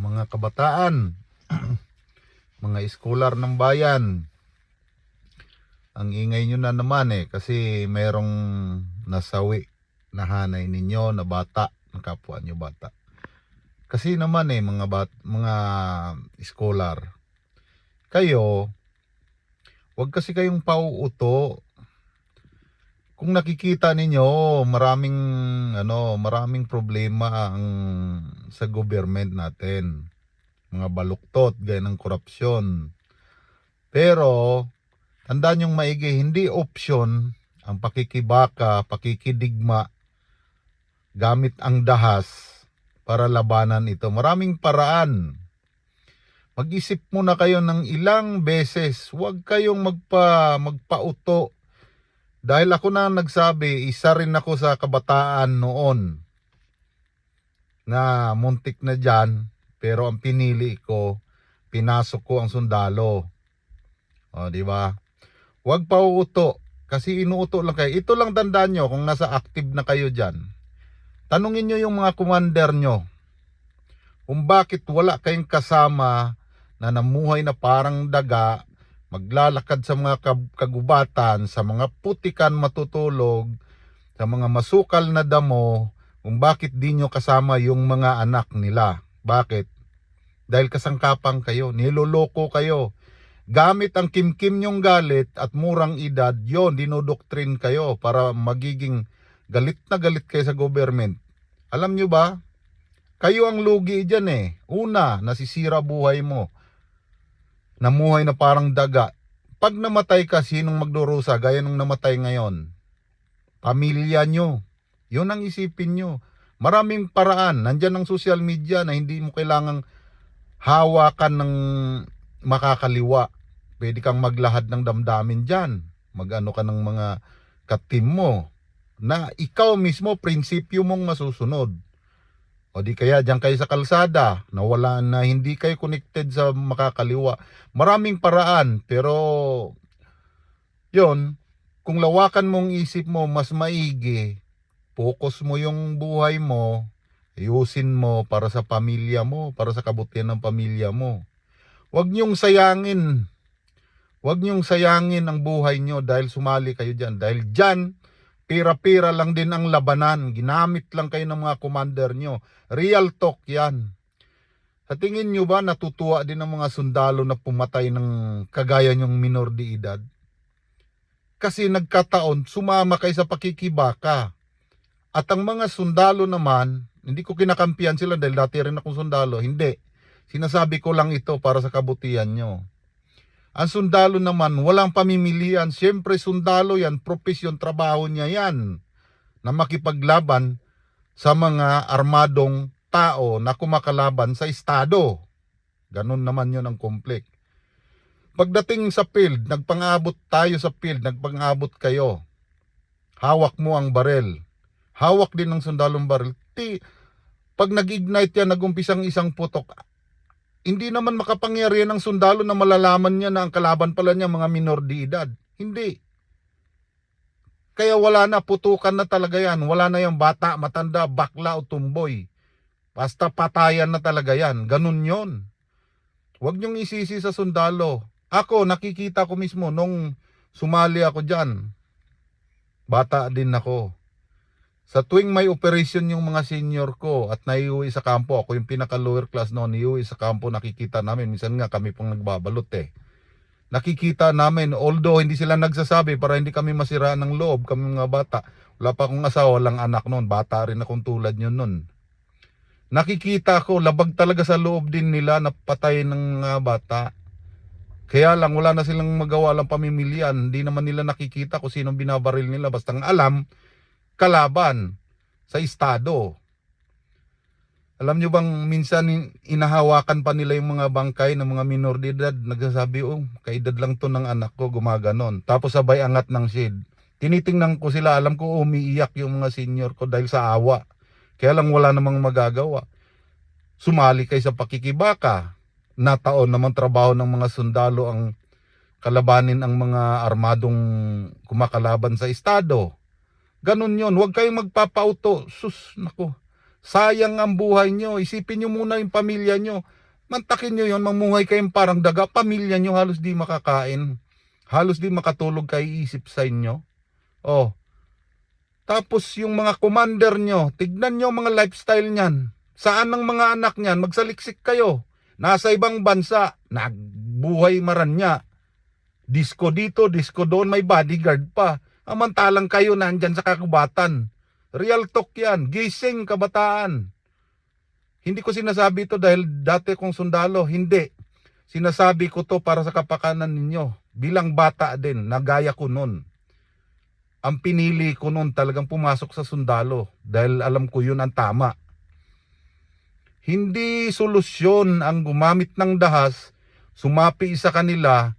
mga kabataan, mga eskolar ng bayan. Ang ingay nyo na naman kasi merong nasawi na hanay ninyo na bata, ng kapwa nyo bata. Kasi naman mga eskolar, kayo, wag kasi kayong pauuto. Kung nakikita ninyo, maraming problema ang sa government natin. Mga baluktot, gaya ng korupsyon. Pero tandaan yung maigi, hindi option ang pakikibaka, pakikidigma gamit ang dahas para labanan ito. Maraming paraan. Mag-isip muna kayo ng ilang beses. Huwag kayong magpauto. Dahil ako na nagsabi, isa rin ako sa kabataan noon na muntik na dyan, pero ang pinili ko, pinasok ko ang sundalo. O, di ba? Huwag pauuto kasi inuuto lang kayo. Ito lang tandaan nyo kung nasa active na kayo dyan. Tanungin nyo yung mga commander nyo kung bakit wala kayong kasama na namuhay na parang daga, maglalakad sa mga kagubatan, sa mga putikan matutulog, sa mga masukal na damo, kung bakit di nyo kasama yung mga anak nila. Bakit? Dahil kasangkapang kayo, niloloko kayo. Gamit ang kimkim nyong galit at murang edad, yon dinodoktrin kayo para magiging galit na galit kayo sa government. Alam nyo ba? Kayo ang lugi dyan Una, nasisira buhay mo. Namuhay na parang daga. Pag namatay ka, sinong magdurusa gaya nung namatay ngayon? Pamilya nyo. Yun ang isipin nyo. Maraming paraan. Nandyan ang social media na hindi mo kailangang hawakan ng makakaliwa. Pwede kang maglahad ng damdamin dyan. Mag-ano ka ng mga katim mo na ikaw mismo prinsipyo mong masusunod. O di kaya diyan kayo sa kalsada, na hindi kayo connected sa makakaliwa. Maraming paraan, pero yon, kung lawakan mong isip mo, mas maigi, focus mo yung buhay mo, ayusin mo para sa pamilya mo, para sa kabutihan ng pamilya mo. Huwag niyong sayangin ang buhay nyo dahil sumali kayo dyan. Dahil dyan, pira-pira lang din ang labanan. Ginamit lang kayo ng mga commander nyo. Real talk yan. Sa tingin nyo ba natutuwa din ang mga sundalo na pumatay ng kagaya nyong minor de edad? Kasi nagkataon, sumama kayo sa pakikibaka. At ang mga sundalo naman, hindi ko kinakampihan sila dahil dati rin akong sundalo. Hindi. Sinasabi ko lang ito para sa kabutihan nyo. Ang sundalo naman, walang pamimilian. Siyempre sundalo yan, profesyon, trabaho niya yan. Na makipaglaban sa mga armadong tao na kumakalaban sa estado. Ganun naman yun ang conflict. Pagdating sa field, nagpang-abot tayo sa field, nagpang-abot kayo. Hawak mo ang barel. Hawak din ng sundalong barel. Pag nag-ignite yan, nagumpisang isang putok, hindi naman makapangyarihan ng sundalo na malalaman niya na ang kalaban pala niya mga minor de edad. Hindi. Kaya wala na, putukan na talaga yan. Wala na yung bata, matanda, bakla o tumboy. Basta patayan na talaga yan. Ganun yon. Huwag niyong isisi sa sundalo. Ako, nakikita ko mismo nung sumali ako dyan. Bata din ako. Sa tuwing may operation yung mga senior ko at naiuwi sa kampo, ako yung pinaka lower class noon, iuwi sa kampo, nakikita namin, minsan nga kami pang nagbabalot Nakikita namin, although hindi sila nagsasabi para hindi kami masiraan ng loob, kami mga bata. Wala pa akong asawa, walang anak noon, bata rin akong tulad nyo noon. Nakikita ko, labag talaga sa loob din nila na patay ng mga bata. Kaya lang, wala na silang magawa lang pamimilian, hindi naman nila nakikita kung sinong binabaril nila, basta alam, kalaban sa estado. Alam nyo bang minsan inahawakan pa nila yung mga bangkay ng mga minor de edad, nagsasabi, kaedad lang to ng anak ko, gumaganon. Tapos sabay angat ng shade. Tinitingnan ko sila, alam ko umiiyak yung mga senior ko dahil sa awa. Kaya lang wala namang magagawa. Sumali kayo sa pakikibaka. Nataon naman trabaho ng mga sundalo ang kalabanin ang mga armadong kumakalaban sa estado. Ganun yon, huwag kayong magpapauto. Sus, nako. Sayang ang buhay nyo. Isipin nyo muna yung pamilya nyo. Mantakin nyo yon, mamuhay kayong parang daga. Pamilya nyo halos di makakain. Halos di makatulog kayo, isip sa inyo. Oh. Tapos yung mga commander nyo, tignan nyo mga lifestyle nyan. Saan ang mga anak nyan? Magsaliksik kayo. Nasa ibang bansa, nagbuhay maranya. Disco dito, disco doon, may bodyguard pa. Amantalang kayo nandyan sa kagubatan. Real talk yan. Gising, kabataan. Hindi ko sinasabi ito dahil dati kong sundalo. Hindi. Sinasabi ko to para sa kapakanan ninyo. Bilang bata din, nagaya ko nun. Ang pinili ko nun talagang pumasok sa sundalo. Dahil alam ko yun ang tama. Hindi solusyon ang gumamit ng dahas, sumapi sa kanila,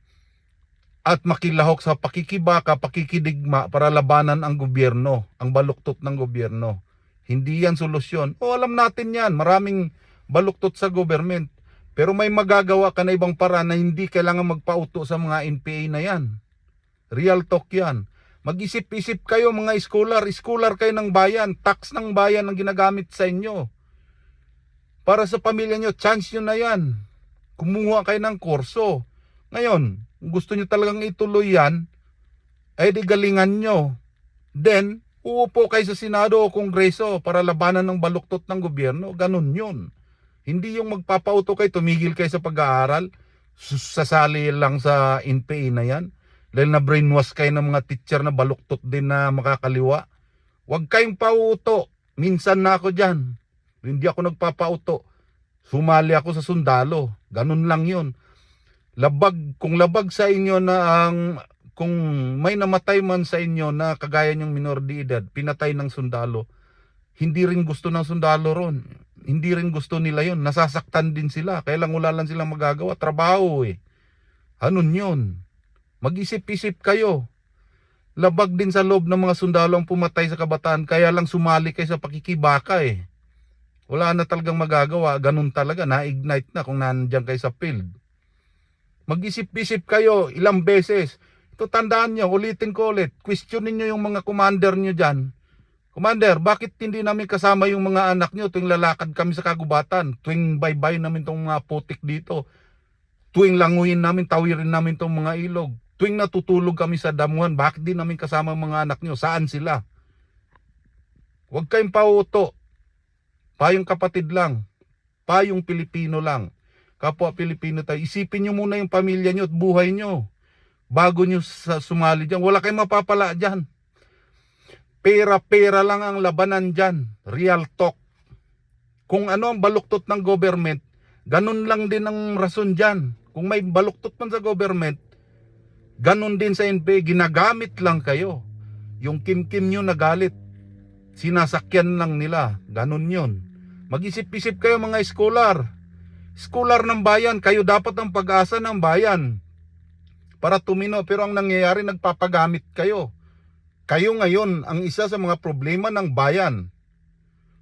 at makilahok sa pakikibaka, pakikidigma para labanan ang gobyerno, ang baluktot ng gobyerno. Hindi yan solusyon. O alam natin yan, maraming baluktot sa government. Pero may magagawa ka na ibang paraan na hindi kailangan magpauto sa mga NPA na yan. Real talk yan. Mag-isip-isip kayo mga scholar kayo ng bayan, tax ng bayan ang ginagamit sa inyo. Para sa pamilya nyo, chance nyo na yan. Kumuha kayo ng kurso. Ngayon, kung gusto nyo talagang ituloy yan, ay di galingan nyo. Then, uupo kayo sa Senado o Kongreso para labanan ng baluktot ng gobyerno. Ganun yun. Hindi yung magpapauto kayo, tumigil kayo sa pag-aaral, sasali lang sa NPA na yan. Dahil na brainwash kayo ng mga teacher na baluktot din na makakaliwa. Huwag kayong pauto. Minsan na ako dyan. Hindi ako nagpapauto. Sumali ako sa sundalo. Ganun lang yun. Kung labag sa inyo na kung may namatay man sa inyo na kagaya niyong minor de edad, pinatay ng sundalo, hindi rin gusto ng sundalo ron. Hindi rin gusto nila yun. Nasasaktan din sila. Kaya lang wala lang silang magagawa. Trabaho eh. Anun yun? Mag-isip-isip kayo. Labag din sa loob ng mga sundalo ang pumatay sa kabataan. Kaya lang sumali kayo sa pakikibaka eh. Wala na talagang magagawa. Ganun talaga. Na-ignite na kung nandiyan kayo sa field. Mag-isip-isip kayo ilang beses. Ito tandaan nyo, ulitin ko ulit. Questionin nyo yung mga commander nyo dyan. Commander, bakit hindi namin kasama yung mga anak nyo tuwing lalakad kami sa kagubatan? Tuwing baybay namin tong mga putik dito. Tuwing languyin namin, tawirin namin tong mga ilog. Tuwing natutulog kami sa damuhan, bakit di namin kasama mga anak nyo? Saan sila? Huwag kayong pauto. Payong kapatid lang. Payong Pilipino lang. Kapwa Pilipino tayo. Isipin nyo muna yung pamilya nyo at buhay nyo. Bago nyo sumali dyan. Wala kayong mapapala dyan. Pera-pera lang ang labanan dyan. Real talk. Kung ano ang baluktot ng government, ganun lang din ang rason dyan. Kung may baluktot man sa government, ganun din sa NPA, ginagamit lang kayo. Yung kim-kim nyo nagalit, sinasakyan lang nila. Ganun yun. Mag-isip-isip kayo mga scholar. Scholar ng bayan, kayo dapat ang pag-asa ng bayan para tumino. Pero ang nangyayari, nagpapagamit kayo. Kayo ngayon ang isa sa mga problema ng bayan.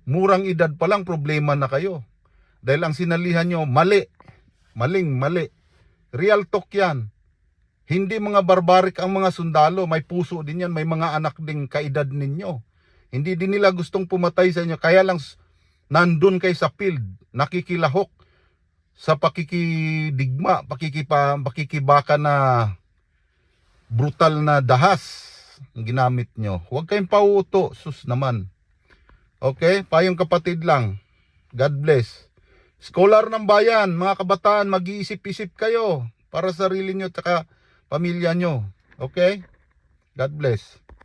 Murang edad pa lang problema na kayo. Dahil ang sinalihan nyo, mali. Maling mali. Real talk yan. Hindi mga barbarik ang mga sundalo. May puso din yan. May mga anak ding kaedad ninyo. Hindi din nila gustong pumatay sa inyo. Kaya lang nandun kayo sa field. Nakikilahok sa pakikidigma. Pakikibaka na brutal na dahas ang ginamit nyo. Huwag kayong pauto. Sus naman. Okay? Payong kapatid lang. God bless. Scholar ng bayan, mga kabataan, mag-iisip-isip kayo para sa sarili nyo at pamilya nyo. Okay? God bless.